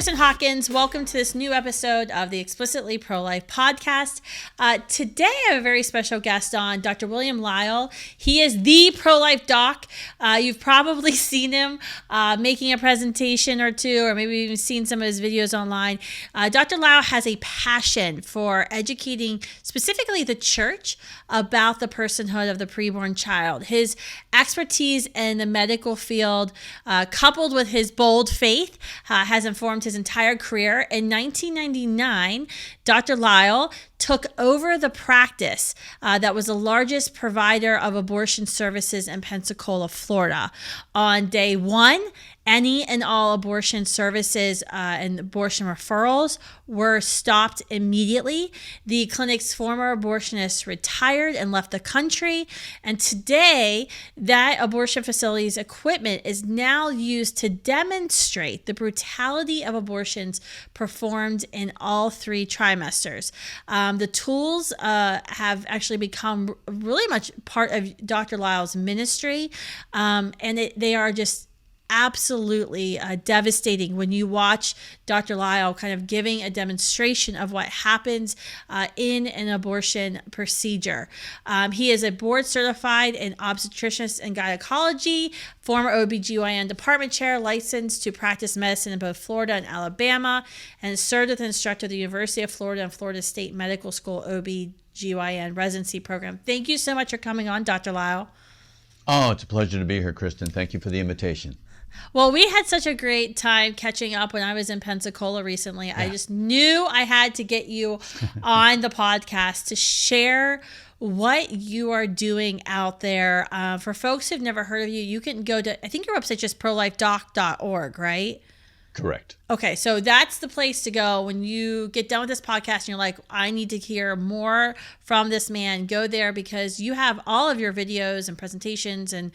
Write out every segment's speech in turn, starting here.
Kristan Hawkins. Welcome to this new episode of the Explicitly Pro-Life podcast. Today I have a very special guest on, Dr. William Lile. He is the pro-life doc. You've probably seen him making a presentation or two, or maybe even seen some of his videos online. Dr. Lile has a passion for educating specifically the church about the personhood of the preborn child. His expertise in the medical field, coupled with his bold faith, has informed his entire career. In 1999, Dr. Lile took over the practice that was the largest provider of abortion services in Pensacola, Florida. On day one, any and all abortion services and abortion referrals were stopped immediately. The clinic's former abortionist retired and left the country. And today, that abortion facility's equipment is now used to demonstrate the brutality of abortions performed in all 3 trimesters. The tools have actually become really much part of Dr. Lile's ministry, and they are just absolutely devastating when you watch Dr. Lile kind of giving a demonstration of what happens in an abortion procedure. He is a board certified in obstetrician and gynecology, former OBGYN department chair, licensed to practice medicine in both Florida and Alabama, and served as an instructor at the University of Florida and Florida State Medical School OBGYN residency program. Thank you so much for coming on, Dr. Lile. Oh, it's a pleasure to be here, Kristan. Thank you for the invitation. Well, we had such a great time catching up when I was in Pensacola recently. Yeah. I just knew I had to get you on the podcast to share what you are doing out there. For folks who've never heard of you, you can go to, I think your website is just prolifedoc.org, right? Correct. Okay, so that's the place to go when you get done with this podcast and you're like, I need to hear more from this man. Go there because you have all of your videos and presentations and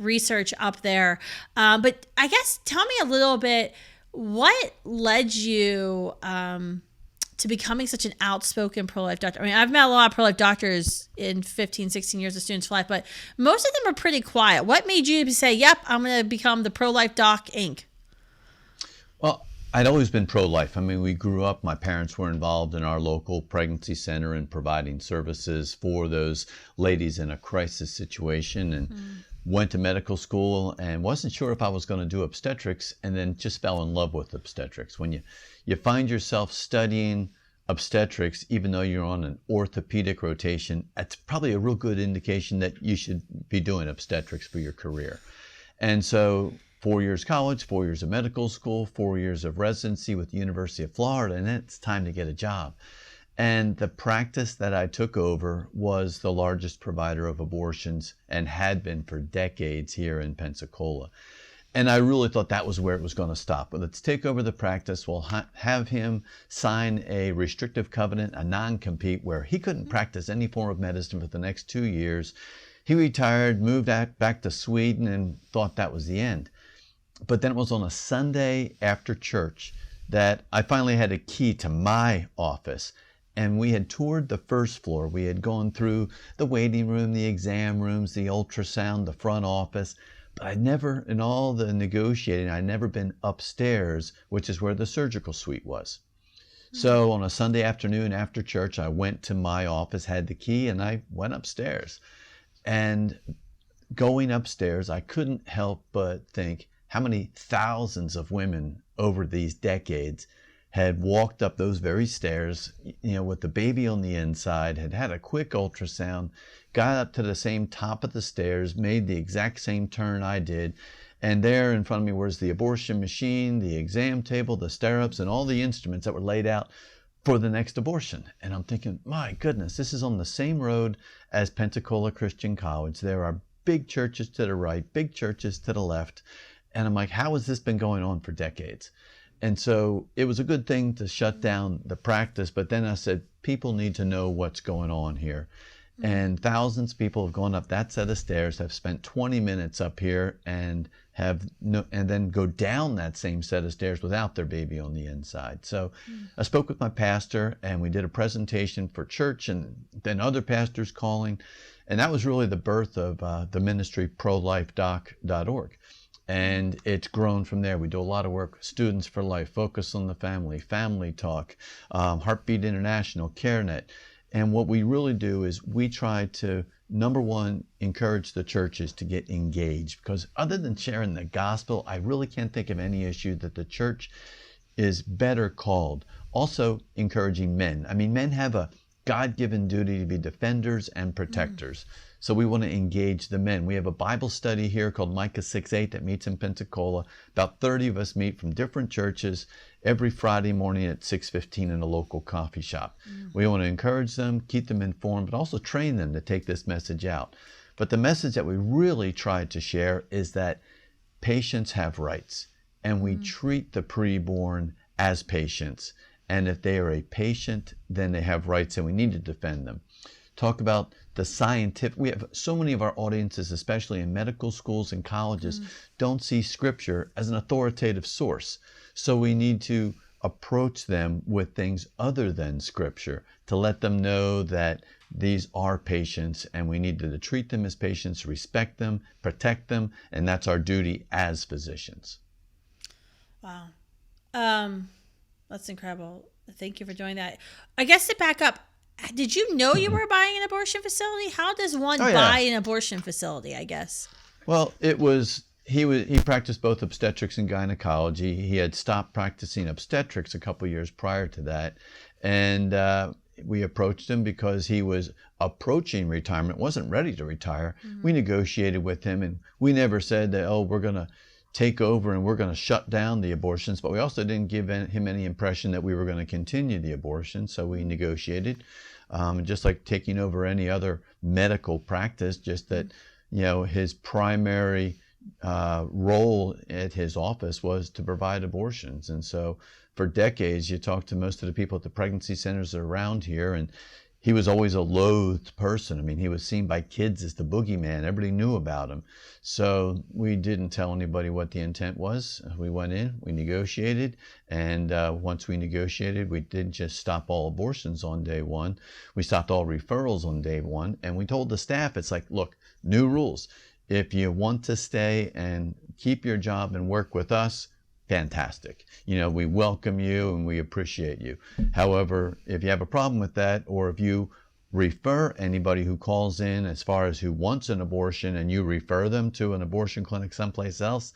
research up there. But I guess tell me a little bit, what led you to becoming such an outspoken pro-life doctor? I mean, I've met a lot of pro-life doctors in 15, 16 years of Students for Life, but most of them are pretty quiet. What made you say, yep, I'm going to become the Pro-Life Doc, Inc.? Well, I'd always been pro-life. I mean, we grew up, my parents were involved in our local pregnancy center and providing services for those ladies in a crisis situation, and went to medical school and wasn't sure if I was going to do obstetrics, and then just fell in love with obstetrics. When you find yourself studying obstetrics, even though you're on an orthopedic rotation, that's probably a real good indication that you should be doing obstetrics for your career. And so 4 years college, 4 years of medical school, 4 years of residency with the University of Florida, and then it's time to get a job. And the practice that I took over was the largest provider of abortions and had been for decades here in Pensacola. And I really thought that was where it was going to stop. But let's take over the practice. We'll have him sign a restrictive covenant, a non-compete, where he couldn't practice any form of medicine for the next 2 years. He retired, moved back to Sweden, and thought that was the end. But then it was on a Sunday after church that I finally had a key to my office. And we had toured the first floor. We had gone through the waiting room, the exam rooms, the ultrasound, the front office. But I'd never, in all the negotiating, I'd never been upstairs, which is where the surgical suite was. So on a Sunday afternoon after church, I went to my office, had the key, and I went upstairs. And going upstairs, I couldn't help but think how many thousands of women over these decades had walked up those very stairs, with the baby on the inside, had a quick ultrasound, got up to the same top of the stairs, made the exact same turn I did, and there in front of me was the abortion machine, the exam table, the stirrups, and all the instruments that were laid out for the next abortion. And I'm thinking, my goodness, this is on the same road as Pensacola Christian College. There are big churches to the right, big churches to the left. And I'm like, how has this been going on for decades? And so it was a good thing to shut down the practice. But then I said, people need to know what's going on here. And thousands of people have gone up that set of stairs, have spent 20 minutes up here, and then go down that same set of stairs without their baby on the inside. So I spoke with my pastor, and we did a presentation for church, and then other pastors calling. And that was really the birth of the ministry prolifedoc.org. And it's grown from there. We do a lot of work with Students for Life, Focus on the Family, Family Talk, Heartbeat International, CareNet. And what we really do is we try to, number one, encourage the churches to get engaged. Because other than sharing the gospel, I really can't think of any issue that the church is better called. Also, encouraging men. I mean, men have a God-given duty to be defenders and protectors. So we want to engage the men. We have a Bible study here called Micah 6:8 that meets in Pensacola. About 30 of us meet from different churches every Friday morning at 6:15 in a local coffee shop. We want to encourage them, keep them informed, but also train them to take this message out. But the message that we really try to share is that patients have rights, and we treat the preborn as patients. And if they are a patient, then they have rights, and we need to defend them. Talk about the scientific. We have so many of our audiences, especially in medical schools and colleges, don't see Scripture as an authoritative source. So we need to approach them with things other than Scripture to let them know that these are patients, and we need to treat them as patients, respect them, protect them, and that's our duty as physicians. Wow. That's incredible. Thank you for doing that. I guess to back up, did you know you were buying an abortion facility? How does one buy an abortion facility, I guess? Well, he practiced both obstetrics and gynecology. He had stopped practicing obstetrics a couple years prior to that. And we approached him because he was approaching retirement, wasn't ready to retire. We negotiated with him, and we never said that, oh, we're going to take over and we're going to shut down the abortions, but we also didn't give him any impression that we were going to continue the abortion. So we negotiated, just like taking over any other medical practice, just that, his primary role at his office was to provide abortions. And so for decades, you talk to most of the people at the pregnancy centers around here, and he was always a loathed person. I mean, he was seen by kids as the boogeyman. Everybody knew about him. So we didn't tell anybody what the intent was. We went in, we negotiated, and once we negotiated, we didn't just stop all abortions on day one. We stopped all referrals on day one, and we told the staff, it's like, look, new rules. If you want to stay and keep your job and work with us, fantastic. We welcome you and we appreciate you. However, if you have a problem with that, or if you refer anybody who calls in as far as who wants an abortion and you refer them to an abortion clinic someplace else,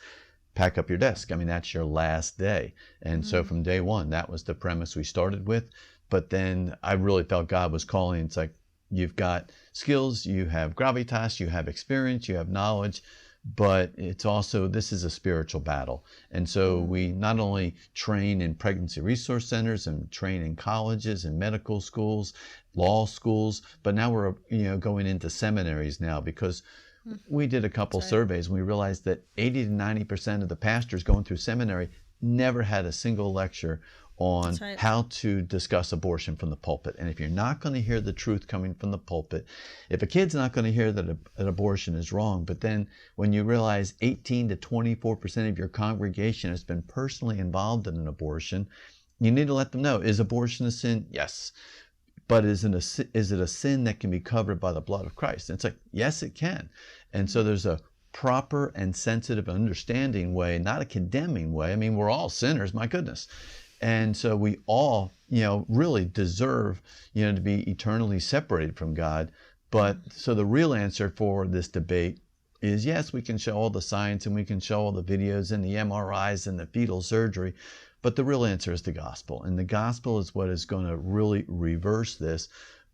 pack up your desk. I mean, that's your last day. And so from day one, that was the premise we started with. But then I really felt God was calling. It's like, you've got skills, you have gravitas, you have experience, you have knowledge, but it's also, this is a spiritual battle. And so we not only train in pregnancy resource centers and train in colleges and medical schools, law schools, but now we're going into seminaries now, because we did a couple surveys and we realized that 80 to 90% of the pastors going through seminary never had a single lecture on how to discuss abortion from the pulpit. And if you're not going to hear the truth coming from the pulpit, if a kid's not going to hear that an abortion is wrong, but then when you realize 18 to 24% of your congregation has been personally involved in an abortion, you need to let them know, is abortion a sin? Yes. But is it a sin that can be covered by the blood of Christ? And it's like, yes, it can. And so there's a proper and sensitive understanding way, not a condemning way. I mean, we're all sinners, my goodness. And so we all, really deserve, to be eternally separated from God. But so the real answer for this debate is, yes, we can show all the science and we can show all the videos and the MRIs and the fetal surgery, but the real answer is the gospel. And the gospel is what is going to really reverse this.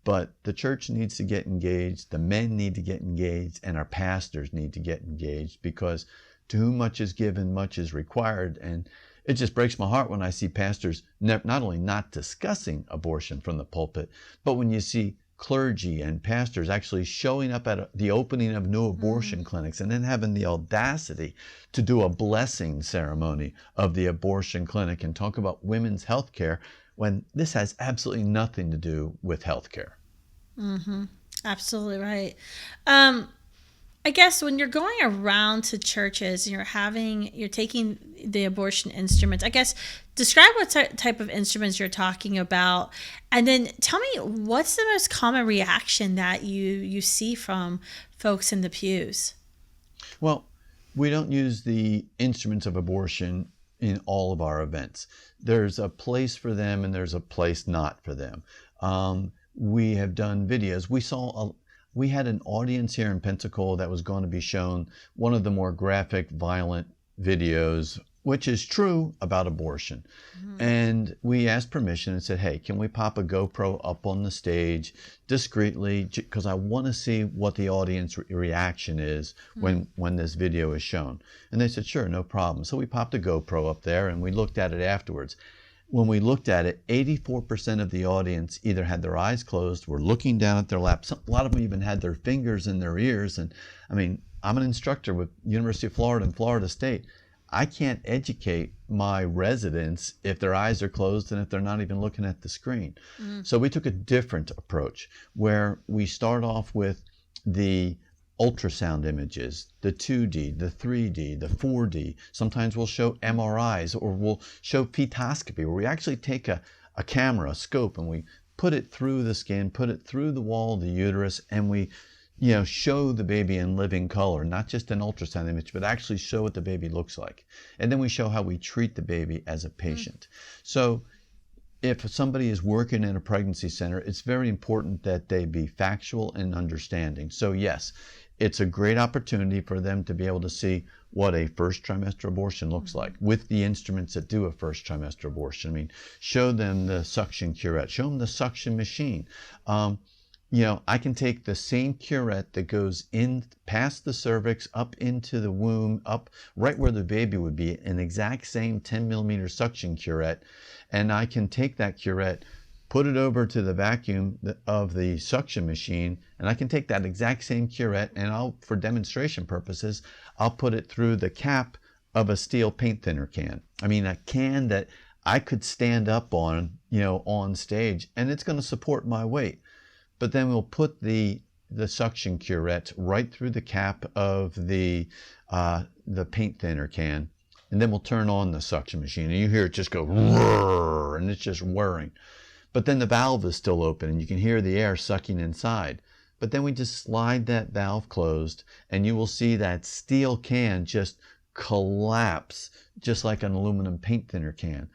But the church needs to get engaged, the men need to get engaged, and our pastors need to get engaged, because to whom much is given, much is required. And it just breaks my heart when I see pastors not only not discussing abortion from the pulpit, but when you see clergy and pastors actually showing up at the opening of new abortion clinics and then having the audacity to do a blessing ceremony of the abortion clinic and talk about women's health care, when this has absolutely nothing to do with health care. Absolutely right. I guess when you're going around to churches and you're taking the abortion instruments, I guess describe what type of instruments you're talking about, and then tell me what's the most common reaction that you see from folks in the pews. Well, We don't use the instruments of abortion in all of our events. There's a place for them and there's a place not for them. We have done videos. We had an audience here in Pensacola that was going to be shown one of the more graphic, violent videos, which is true, about abortion. And we asked permission and said, hey, can we pop a GoPro up on the stage discreetly, because I want to see what the audience reaction is when this video is shown. And they said, sure, no problem. So we popped a GoPro up there and we looked at it afterwards. When we looked at it, 84% of the audience either had their eyes closed, were looking down at their laps. A lot of them even had their fingers in their ears. And I mean, I'm an instructor with University of Florida and Florida State. I can't educate my residents if their eyes are closed and if they're not even looking at the screen. So we took a different approach where we start off with the ultrasound images, the 2D, the 3D, the 4D. Sometimes we'll show MRIs or we'll show fetoscopy, where we actually take a camera, a scope, and we put it through the skin, put it through the wall of the uterus, and we show the baby in living color, not just an ultrasound image, but actually show what the baby looks like. And then we show how we treat the baby as a patient. So if somebody is working in a pregnancy center, it's very important that they be factual and understanding. So yes, it's a great opportunity for them to be able to see what a first trimester abortion looks like with the instruments that do a first trimester abortion. I mean, show them the suction curette, show them the suction machine. I can take the same curette that goes in past the cervix, up into the womb, up right where the baby would be, an exact same 10 millimeter suction curette, and I can take that curette, put it over to the vacuum of the suction machine, and I can take that exact same curette and for demonstration purposes, I'll put it through the cap of a steel paint thinner can. I mean, a can that I could stand up on, on stage, and it's going to support my weight. But then we'll put the suction curette right through the cap of the paint thinner can, and then we'll turn on the suction machine, and you hear it just go whirr, and it's just whirring. But then the valve is still open, and you can hear the air sucking inside. But then we just slide that valve closed, and you will see that steel can just collapse, just like an aluminum paint thinner can.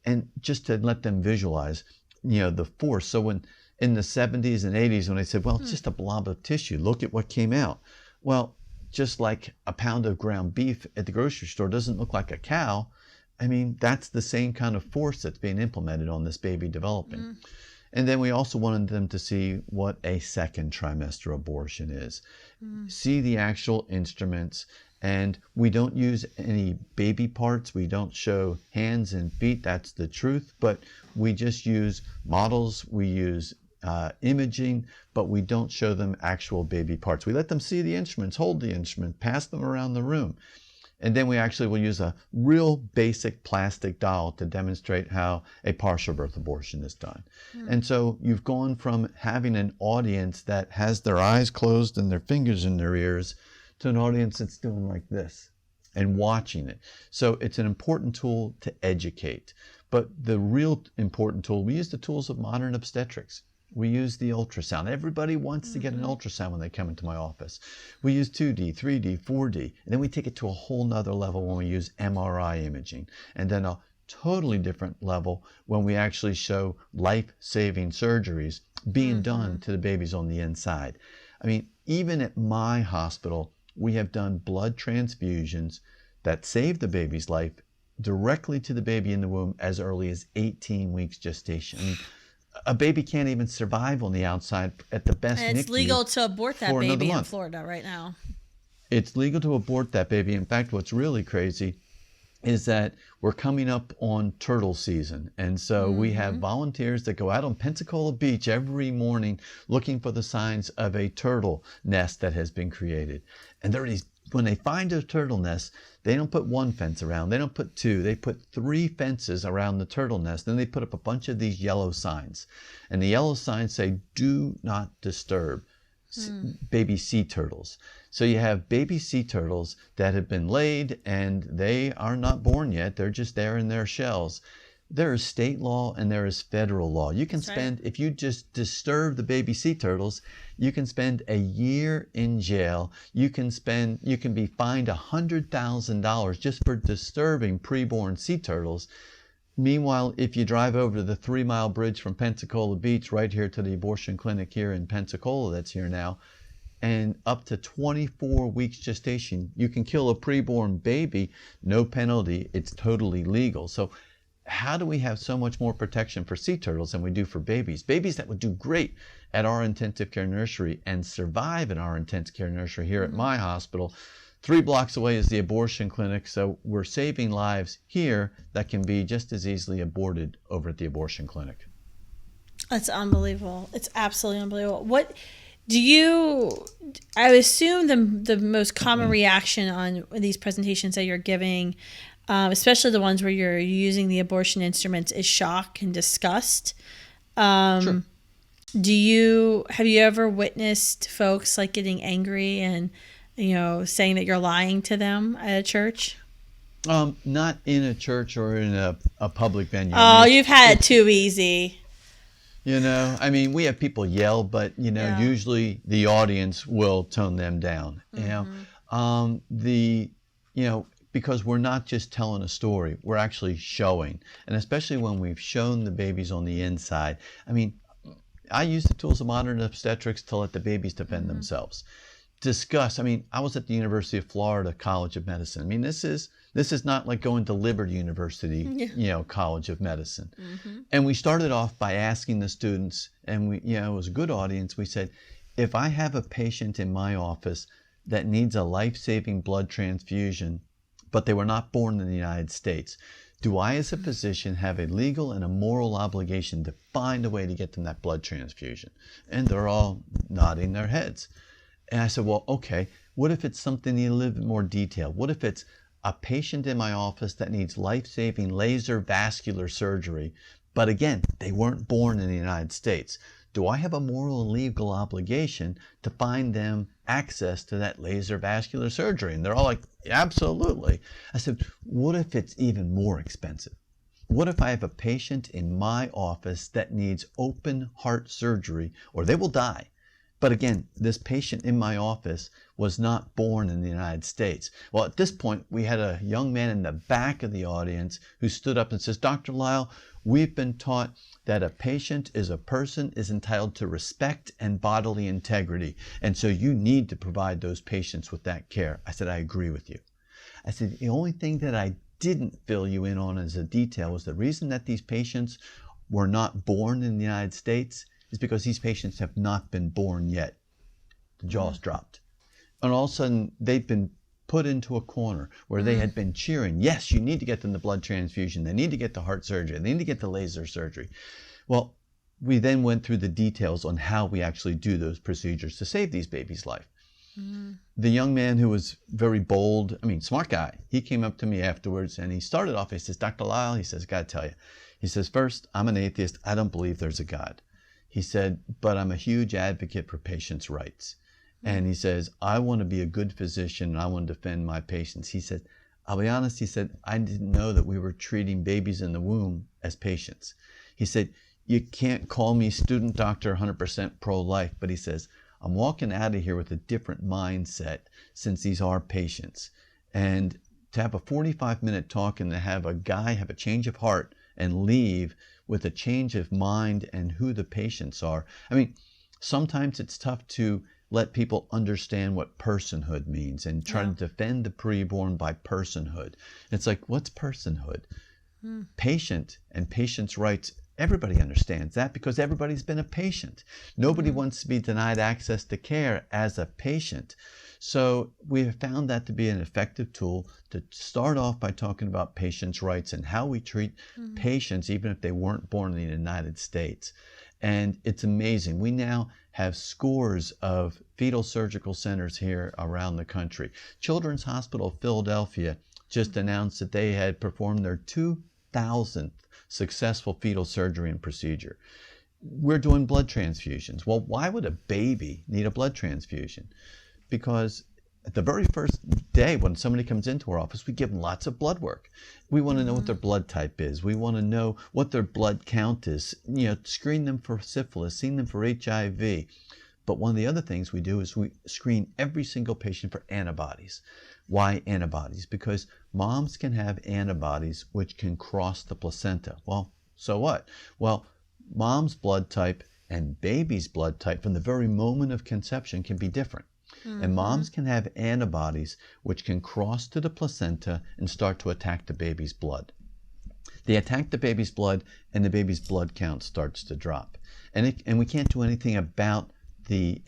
And just to let them visualize, the force. So when in the 70s and 80s, when they said, well, it's just a blob of tissue, look at what came out. Well, just like a pound of ground beef at the grocery store doesn't look like a cow. I mean, that's the same kind of force that's being implemented on this baby developing. And then we also wanted them to see what a second trimester abortion is. See the actual instruments. And we don't use any baby parts. We don't show hands and feet. That's the truth. But we just use models. We use imaging, but we don't show them actual baby parts. We let them see the instruments, hold the instrument, pass them around the room. And then we actually will use a real basic plastic doll to demonstrate how a partial birth abortion is done. And so you've gone from having an audience that has their eyes closed and their fingers in their ears to an audience that's doing like this and watching it. So it's an important tool to educate. But the real important tool, we use the tools of modern obstetrics. We use the ultrasound. Everybody wants to get an ultrasound when they come into my office. We use 2D, 3D, 4D, and then we take it to a whole nother level when we use MRI imaging. And then a totally different level when we actually show life-saving surgeries being done to the babies on the inside. I mean, even at my hospital, we have done blood transfusions that save the baby's life directly to the baby in the womb as early as 18 weeks gestation. I mean, a baby can't even survive on the outside at the best And it's NICU legal to abort that baby in month. Florida right now. It's legal to abort that baby. In fact, what's really crazy is that we're coming up on turtle season. And so we have volunteers that go out on Pensacola Beach every morning looking for the signs of a turtle nest that has been created. And when they find a turtle nest, they don't put one fence around, they don't put two, they put 3 fences around the turtle nest. Then they put up a bunch of these yellow signs. And the yellow signs say, do not disturb baby sea turtles. So you have baby sea turtles that have been laid and they are not born yet. They're just there in their shells. there is state law and there is federal law. You can spend, if you just disturb the baby sea turtles, you can spend a year in jail. You can be fined $100,000 just for disturbing preborn sea turtles. Meanwhile, if you drive over the 3-mile bridge from Pensacola Beach right here to the abortion clinic here in Pensacola that's here now, and up to 24 weeks gestation, you can kill a preborn baby, no penalty. It's totally legal. So how do we have so much more protection for sea turtles than we do for babies? Babies that would do great at our intensive care nursery and survive in our intensive care nursery here at my hospital. 3 blocks away is the abortion clinic, so we're saving lives here that can be just as easily aborted over at the abortion clinic. That's unbelievable. It's absolutely unbelievable. What do you, I assume the most common reaction on these presentations that you're giving, especially the ones where you're using the abortion instruments, is shock and disgust. Sure. Have you ever witnessed folks like getting angry and, saying that you're lying to them at a church? Not in a church or in a public venue. Oh, you've had it too easy. We have people yell, but usually the audience will tone them down. Because we're not just telling a story, we're actually showing. And especially when we've shown the babies on the inside. I use the tools of modern obstetrics to let the babies defend themselves. Discuss. I was at the University of Florida College of Medicine. This is not like going to Liberty University, College of Medicine. And we started off by asking the students, and it was a good audience. We said, if I have a patient in my office that needs a life-saving blood transfusion, but they were not born in the United States, do I as a physician have a legal and a moral obligation to find a way to get them that blood transfusion? And they're all nodding their heads. And I said, well, okay, what if it's something in a little bit more detail? What if it's a patient in my office that needs life-saving laser vascular surgery, but again, they weren't born in the United States? Do I have a moral and legal obligation to find them access to that laser vascular surgery? And they're all like, absolutely. I said, what if it's even more expensive? What if I have a patient in my office that needs open heart surgery, or they will die? But again, this patient in my office was not born in the United States. Well, at this point, we had a young man in the back of the audience who stood up and says, Dr. Lile, we've been taught that a patient is a person is entitled to respect and bodily integrity. And so you need to provide those patients with that care. I said, I agree with you. I said, the only thing that I didn't fill you in on as a detail was the reason that these patients were not born in the United States is because these patients have not been born yet. The jaws dropped. And all of a sudden, they've been put into a corner where they had been cheering, yes, you need to get them the blood transfusion. They need to get the heart surgery. They need to get the laser surgery. Well, we then went through the details on how we actually do those procedures to save these babies' life. The young man who was very bold, smart guy, he came up to me afterwards and he started off, he says, Dr. Lile, he says, I got to tell you. He says, first, I'm an atheist. I don't believe there's a God. He said, but I'm a huge advocate for patients' rights. And he says, I want to be a good physician and I want to defend my patients. He said, I'll be honest, he said, I didn't know that we were treating babies in the womb as patients. He said, you can't call me student doctor 100% pro-life, but he says, I'm walking out of here with a different mindset since these are patients. And to have a 45-minute talk and to have a guy have a change of heart and leave with a change of mind and who the patients are. Sometimes it's tough to let people understand what personhood means and try to defend the preborn by personhood. It's like, what's personhood? Patient and patient's rights, everybody understands that because everybody's been a patient. Nobody wants to be denied access to care as a patient. So we have found that to be an effective tool to start off by talking about patients' rights and how we treat patients even if they weren't born in the United States. And it's amazing. We now have scores of fetal surgical centers here around the country. Children's Hospital of Philadelphia just announced that they had performed their 2,000th successful fetal surgery and procedure. We're doing blood transfusions. Well, why would a baby need a blood transfusion? Because the very first day when somebody comes into our office, we give them lots of blood work. We want to know what their blood type is. We want to know what their blood count is. Screen them for syphilis, screen them for HIV. But one of the other things we do is we screen every single patient for antibodies. Why antibodies? Because moms can have antibodies which can cross the placenta. Well, so what? Well, mom's blood type and baby's blood type from the very moment of conception can be different. And moms can have antibodies which can cross to the placenta and start to attack the baby's blood. They attack the baby's blood and the baby's blood count starts to drop. And we can't do anything about the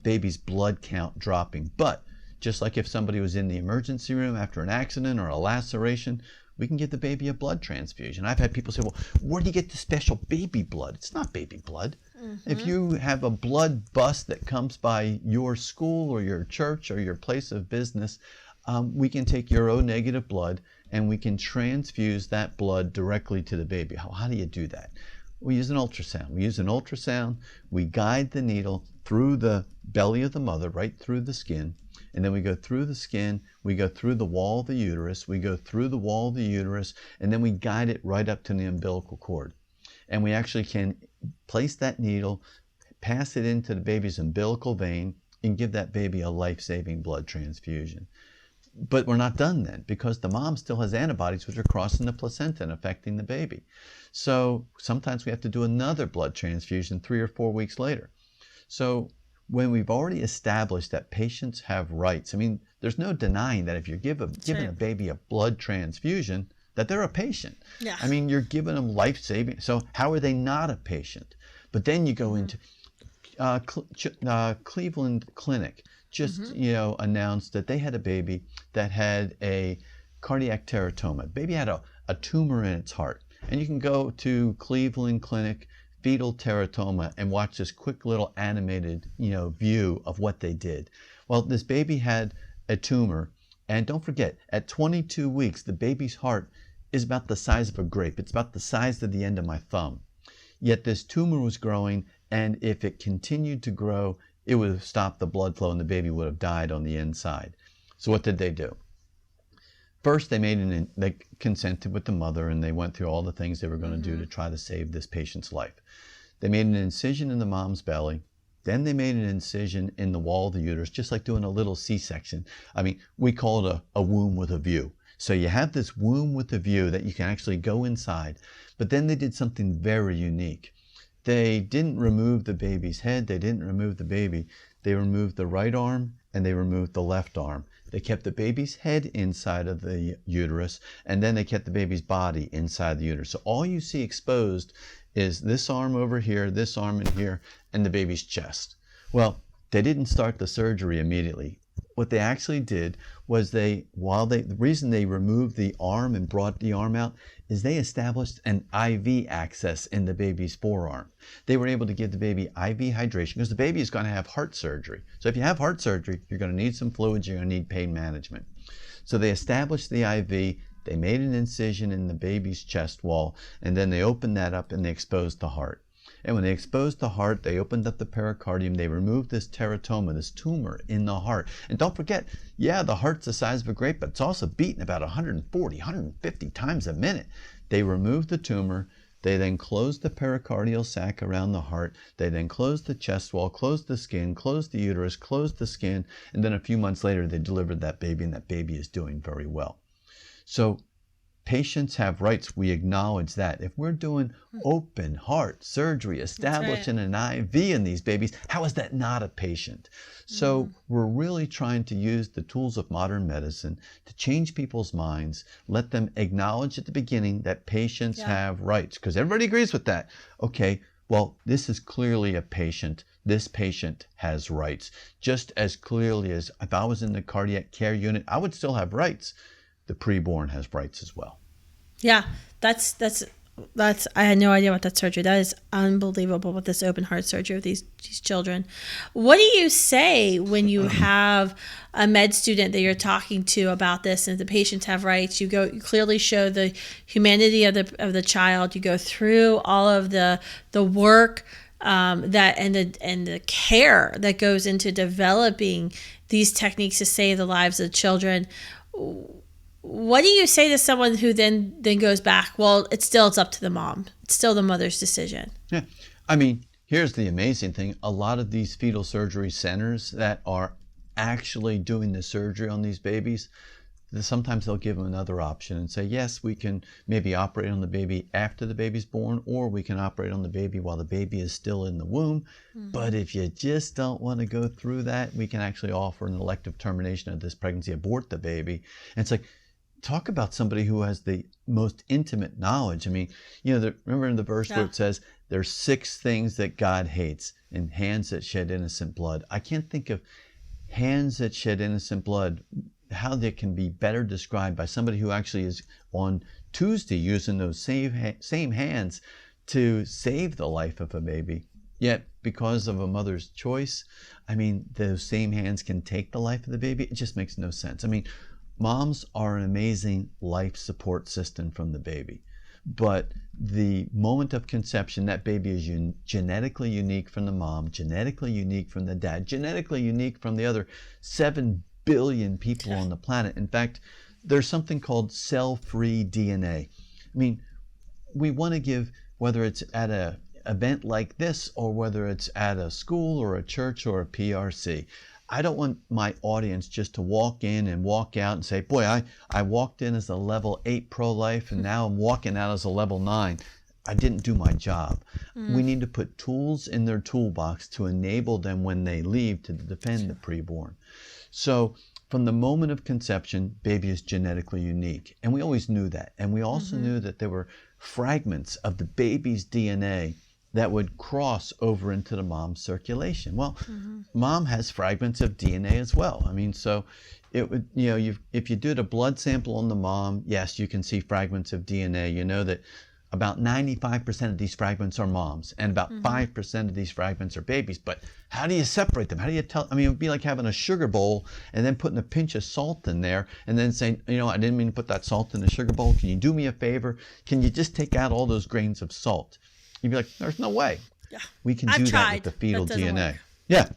baby's blood count dropping. But just like if somebody was in the emergency room after an accident or a laceration, we can give the baby a blood transfusion. I've had people say, well, where do you get the special baby blood? It's not baby blood. If you have a blood bus that comes by your school or your church or your place of business, we can take your O negative blood and we can transfuse that blood directly to the baby. How do you do that? We use an ultrasound. We guide the needle through the belly of the mother, right through the skin. And then we go through the skin, we go through the wall of the uterus, we go through the wall of the uterus, and then we guide it right up to the umbilical cord. And we actually can place that needle, pass it into the baby's umbilical vein, and give that baby a life-saving blood transfusion. But we're not done then, because the mom still has antibodies which are crossing the placenta and affecting the baby. So sometimes we have to do another blood transfusion 3 or 4 weeks later. So when we've already established that patients have rights, I mean, there's no denying that if you're giving a baby a blood transfusion, that they're a patient. Yeah. I mean, you're giving them life-saving. So how are they not a patient? But then you go into Cleveland Clinic just announced that they had a baby that had a cardiac teratoma. The baby had a tumor in its heart. And you can go to Cleveland Clinic fetal teratoma and watch this quick little animated view of what they did. Well, this baby had a tumor, and don't forget, at 22 weeks the baby's heart is about the size of a grape. It's about the size of the end of my thumb. Yet this tumor was growing, and if it continued to grow, it would have stopped the blood flow and the baby would have died on the inside. So what did they do? First, they consented with the mother, and they went through all the things they were going to do to try to save this patient's life. They made an incision in the mom's belly. Then they made an incision in the wall of the uterus, just like doing a little C-section. I mean, we call it a womb with a view. So you have this womb with a view that you can actually go inside. But then they did something very unique. They didn't remove the baby's head. They didn't remove the baby. They removed the right arm and they removed the left arm. They kept the baby's head inside of the uterus, and then they kept the baby's body inside the uterus. So all you see exposed is this arm over here, this arm in here, and the baby's chest. Well, they didn't start the surgery immediately. What they actually did was the reason they removed the arm and brought the arm out is they established an IV access in the baby's forearm. They were able to give the baby IV hydration because the baby is going to have heart surgery. So if you have heart surgery, you're going to need some fluids, you're going to need pain management. So they established the IV, they made an incision in the baby's chest wall, and then they opened that up and they exposed the heart. And when they exposed the heart, they opened up the pericardium, they removed this teratoma, this tumor in the heart. And don't forget, yeah, the heart's the size of a grape, but it's also beating about 140, 150 times a minute. They removed the tumor, they then closed the pericardial sac around the heart, they then closed the chest wall, closed the skin, closed the uterus, closed the skin, and then a few months later they delivered that baby, and that baby is doing very well. So patients have rights. We acknowledge that. If we're doing open heart surgery, establishing an IV in these babies, how is that not a patient? So we're really trying to use the tools of modern medicine to change people's minds, let them acknowledge at the beginning that patients have rights, because everybody agrees with that. Okay, well, this is clearly a patient. This patient has rights. Just as clearly as if I was in the cardiac care unit, I would still have rights. The preborn has rights as well. Yeah, that's I had no idea about that surgery. That is unbelievable with this open heart surgery of these children. What do you say when you have a med student that you're talking to about this and the patients have rights? You clearly show the humanity of the child. You go through all of the work that and the care that goes into developing these techniques to save the lives of children. What do you say to someone who then goes back? Well, it's up to the mom. It's still the mother's decision. Yeah. I mean, here's the amazing thing. A lot of these fetal surgery centers that are actually doing the surgery on these babies, sometimes they'll give them another option and say, yes, we can maybe operate on the baby after the baby's born, or we can operate on the baby while the baby is still in the womb. But if you just don't want to go through that, we can actually offer an elective termination of this pregnancy, abort the baby. And it's like, talk about somebody who has the most intimate knowledge. I mean, remember in the verse where it says, there's 6 things that God hates, and hands that shed innocent blood. I can't think of hands that shed innocent blood, how they can be better described by somebody who actually is on Tuesday using those same hands to save the life of a baby. Yet, because of a mother's choice, I mean, those same hands can take the life of the baby. It just makes no sense. I mean, moms are an amazing life support system from the baby. But the moment of conception, that baby is genetically unique from the mom, genetically unique from the dad, genetically unique from the other 7 billion people on the planet. In fact, there's something called cell-free DNA. I mean, we want to give, whether it's at an event like this or whether it's at a school or a church or a PRC, I don't want my audience just to walk in and walk out and say, boy, I walked in as a level 8 pro-life and now I'm walking out as a level 9. I didn't do my job. We need to put tools in their toolbox to enable them when they leave to defend the preborn. So from the moment of conception, baby is genetically unique. And we always knew that. And we also knew that there were fragments of the baby's DNA that would cross over into the mom's circulation. Well, mom has fragments of DNA as well. I mean, so it would, if you did a blood sample on the mom, yes, you can see fragments of DNA. You know that about 95% of these fragments are moms and about 5% of these fragments are babies. But how do you separate them? How do you tell? I mean, it would be like having a sugar bowl and then putting a pinch of salt in there and then saying, I didn't mean to put that salt in the sugar bowl. Can you do me a favor? Can you just take out all those grains of salt? You'd be like, there's no way. Yeah. We can do that with the fetal DNA. Work. Yeah.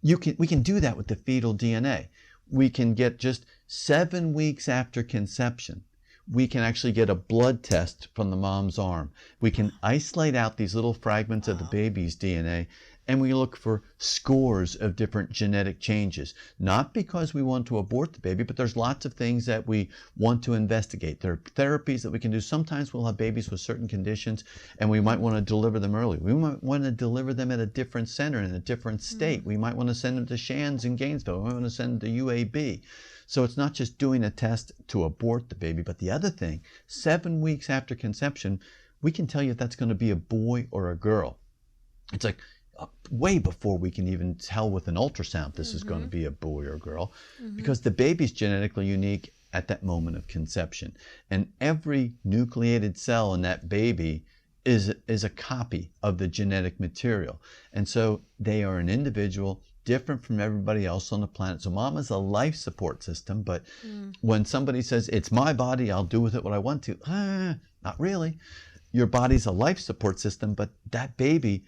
We can do that with the fetal DNA. We can get just 7 weeks after conception, we can actually get a blood test from the mom's arm. We can isolate out these little fragments of the baby's DNA, and we look for scores of different genetic changes. Not because we want to abort the baby, but there's lots of things that we want to investigate. There are therapies that we can do. Sometimes we'll have babies with certain conditions, and we might want to deliver them early. We might want to deliver them at a different center in a different state. We might want to send them to Shands in Gainesville. We might want to send them to UAB. So it's not just doing a test to abort the baby, but the other thing, 7 weeks after conception, we can tell you if that's going to be a boy or a girl. It's like way before we can even tell with an ultrasound this is going to be a boy or a girl, because the baby's genetically unique at that moment of conception. And every nucleated cell in that baby is a copy of the genetic material. And so they are an individual different from everybody else on the planet. So mom is a life support system, but when somebody says, it's my body, I'll do with it what I want to, not really. Your body's a life support system, but that baby,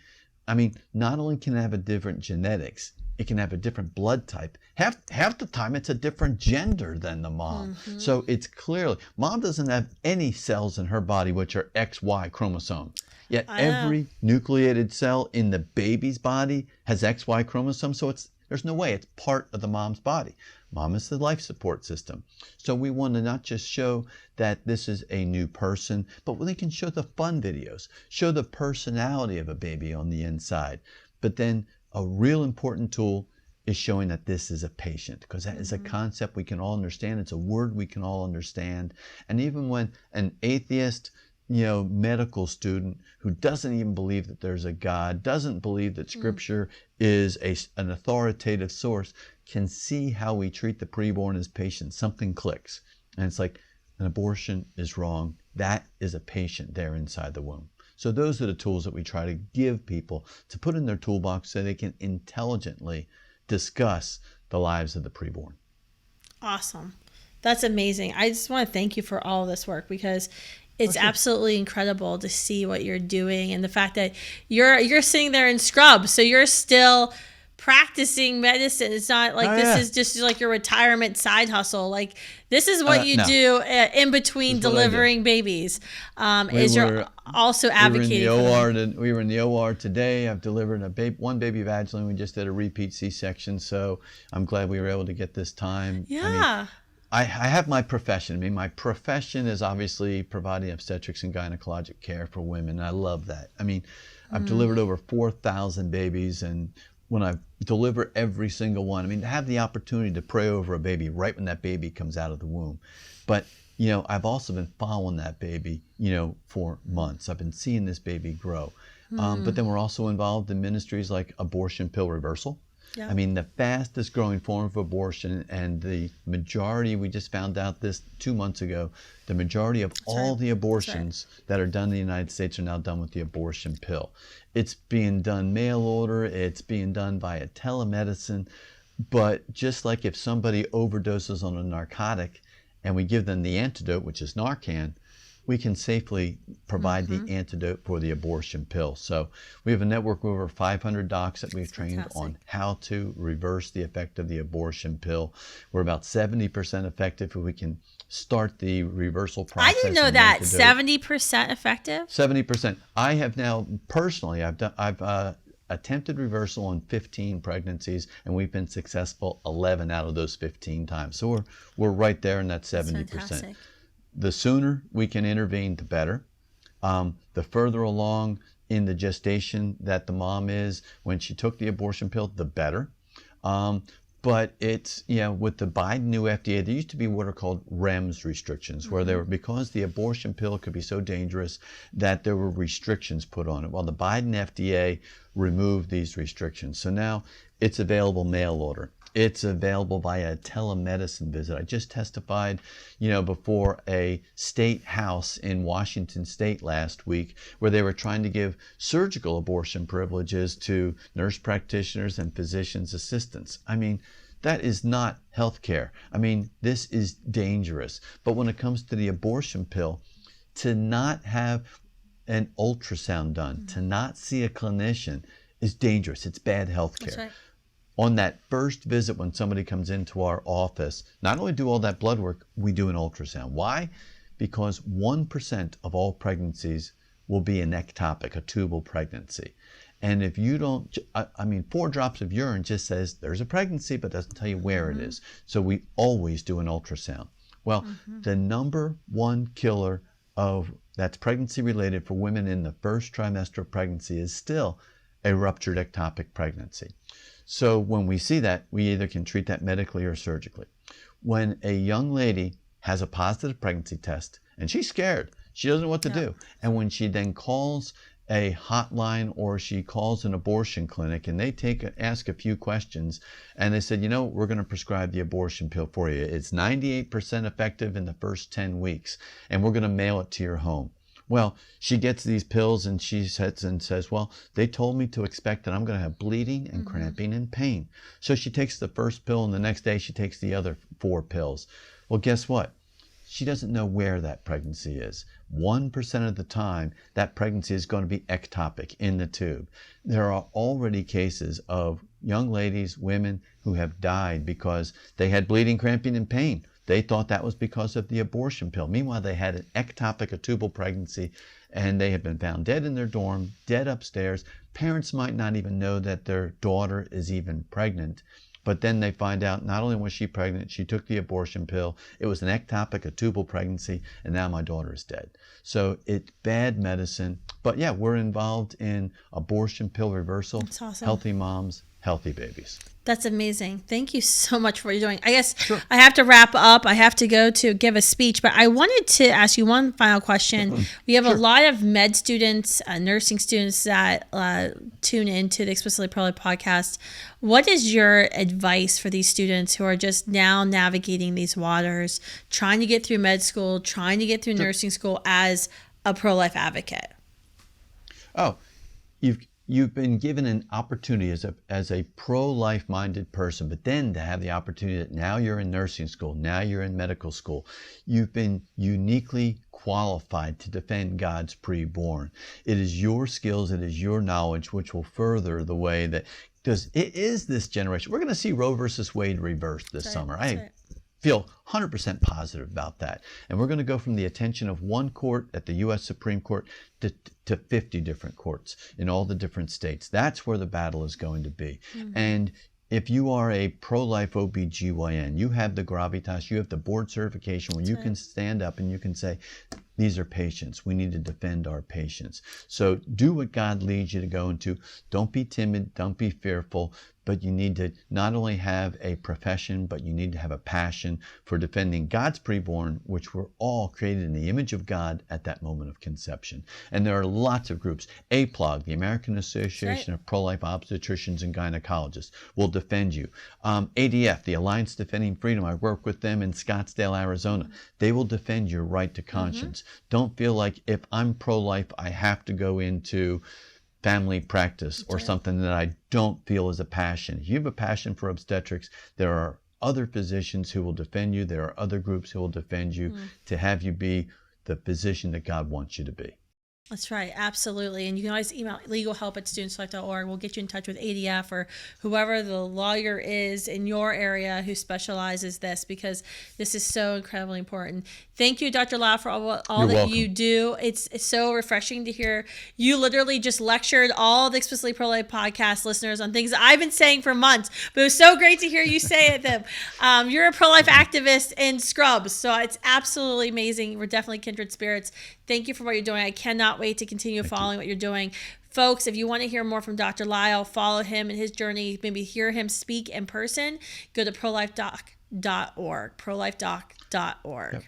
I mean, not only can it have a different genetics, it can have a different blood type. Half the time it's a different gender than the mom. So it's clearly, mom doesn't have any cells in her body which are XY chromosome. Yet every nucleated cell in the baby's body has XY chromosome, so there's no way it's part of the mom's body. Mom is the life support system. So we want to not just show that this is a new person, but we can show the fun videos, show the personality of a baby on the inside. But then a real important tool is showing that this is a patient, because that is a concept we can all understand. It's a word we can all understand. And even when an atheist, medical student who doesn't even believe that there's a God, doesn't believe that Scripture is an authoritative source, can see how we treat the preborn as patients. Something clicks. And it's like, an abortion is wrong. That is a patient there inside the womb. So those are the tools that we try to give people to put in their toolbox so they can intelligently discuss the lives of the preborn. Awesome. That's amazing. I just want to thank you for all of this work, because it's absolutely incredible to see what you're doing, and the fact that you're sitting there in scrubs, so you're still practicing medicine. It's not like is just like your retirement side hustle. Like, this is what you do in between delivering babies. You're also advocating for them. We were in the OR today. I've delivered one baby vaginally. We just did a repeat C-section, so I'm glad we were able to get this time. Yeah. I have my profession. I mean, my profession is obviously providing obstetrics and gynecologic care for women. I love that. I mean, I've delivered over 4,000 babies, and when I deliver every single one, I mean, to have the opportunity to pray over a baby right when that baby comes out of the womb. But, I've also been following that baby, for months. I've been seeing this baby grow. But then we're also involved in ministries like abortion pill reversal. Yeah. I mean, the fastest growing form of abortion, and the majority, we just found out this 2 months ago, the majority of all the abortions that are done in the United States are now done with the abortion pill. It's being done mail order, it's being done via telemedicine, but just like if somebody overdoses on a narcotic and we give them the antidote, which is Narcan, we can safely provide the antidote for the abortion pill. So we have a network of over 500 docs that we've trained on how to reverse the effect of the abortion pill. We're about 70% effective if we can start the reversal process. I didn't know that. 70% effective? 70%. I have now, personally, I've attempted reversal on 15 pregnancies, and we've been successful 11 out of those 15 times. So we're right there in that 70%. The sooner we can intervene, the better. The further along in the gestation that the mom is when she took the abortion pill, the better. But it's, with the Biden new FDA, there used to be what are called REMS restrictions, where because the abortion pill could be so dangerous that there were restrictions put on it. Well, the Biden FDA removed these restrictions. So now it's available mail order. It's available via a telemedicine visit. I just testified, before a state house in Washington State last week, where they were trying to give surgical abortion privileges to nurse practitioners and physicians' assistants. I mean, that is not health care. I mean, this is dangerous. But when it comes to the abortion pill, to not have an ultrasound done, to not see a clinician is dangerous. It's bad health care. That's right. On that first visit, when somebody comes into our office, not only do all that blood work, we do an ultrasound. Why? Because 1% of all pregnancies will be an ectopic, a tubal pregnancy. And if you don't, 4 drops of urine just says there's a pregnancy, but doesn't tell you where it is. So we always do an ultrasound. Well, the number one killer that's pregnancy related for women in the first trimester of pregnancy is still a ruptured ectopic pregnancy. So when we see that, we either can treat that medically or surgically. When a young lady has a positive pregnancy test and she's scared, she doesn't know what to do. And when she then calls a hotline or she calls an abortion clinic and they ask a few questions and they said, we're going to prescribe the abortion pill for you. It's 98% effective in the first 10 weeks and we're going to mail it to your home. Well, she gets these pills and she sits and says, well, they told me to expect that I'm going to have bleeding and cramping and pain. So she takes the first pill and the next day she takes the other 4 pills. Well, guess what? She doesn't know where that pregnancy is. 1% of the time, that pregnancy is going to be ectopic in the tube. There are already cases of young ladies, women who have died because they had bleeding, cramping, and pain. They thought that was because of the abortion pill. Meanwhile, they had an ectopic, a tubal pregnancy, and they have been found dead in their dorm, dead upstairs. Parents might not even know that their daughter is even pregnant. But then they find out not only was she pregnant, she took the abortion pill. It was an ectopic, a tubal pregnancy, and now my daughter is dead. So it's bad medicine. But yeah, we're involved in abortion pill reversal. That's awesome. Healthy moms, healthy babies. That's amazing. Thank you so much for what you're doing. I guess I have to wrap up. I have to go to give a speech, but I wanted to ask you one final question. We have a lot of med students, nursing students that tune into the Explicitly Pro-Life podcast. What is your advice for these students who are just now navigating these waters, trying to get through med school, trying to get through nursing school as a pro-life advocate? Oh, you've been given an opportunity as a pro-life minded person, but then to have the opportunity that now you're in nursing school, now you're in medical school, you've been uniquely qualified to defend God's preborn. It is your skills, it is your knowledge which will further the way that, because it is this generation. We're going to see Roe versus Wade reversed this summer. I feel 100% positive about that. And we're going to go from the attention of one court at the U.S. Supreme Court to 50 different courts in all the different states. That's where the battle is going to be. Mm-hmm. And if you are a pro-life OBGYN, you have the gravitas, you have the board certification where you can stand up and you can say, these are patients. We need to defend our patients. So do what God leads you to go into. Don't be timid. Don't be fearful. But you need to not only have a profession, but you need to have a passion for defending God's preborn, which were all created in the image of God at that moment of conception. And there are lots of groups. APLOG, the American Association of Pro-Life Obstetricians and Gynecologists, will defend you. ADF, the Alliance Defending Freedom, I work with them in Scottsdale, Arizona. They will defend your right to conscience. Don't feel like if I'm pro-life, I have to go into family practice or something that I don't feel is a passion. If you have a passion for obstetrics, there are other physicians who will defend you. There are other groups who will defend you to have you be the physician that God wants you to be. That's right. Absolutely. And you can always email legalhelp@studentslife.org. We'll get you in touch with ADF or whoever the lawyer is in your area who specializes this, because this is so incredibly important. Thank you, Dr. Lile, for all that you do. It's so refreshing to hear. You literally just lectured all the Explicitly Pro-Life podcast listeners on things that I've been saying for months, but it was so great to hear you say it them. You're a pro-life activist in scrubs, so it's absolutely amazing. We're definitely kindred spirits. Thank you for what you're doing. I cannot wait to continue following what you're doing. Folks, if you want to hear more from Dr. Lile, follow him in his journey, maybe hear him speak in person, go to prolifedoc.org, prolifedoc.org. Yep.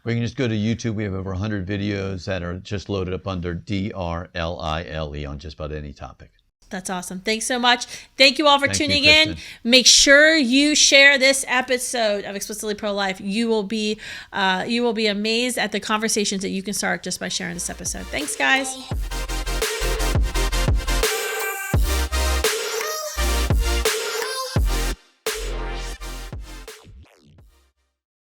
Or you can just go to YouTube. We have over 100 videos that are just loaded up under DRLILE on just about any topic. That's awesome. Thanks so much. Thank you all for tuning in. Make sure you share this episode of Explicitly Pro-Life. You will be amazed at the conversations that you can start just by sharing this episode. Thanks, guys.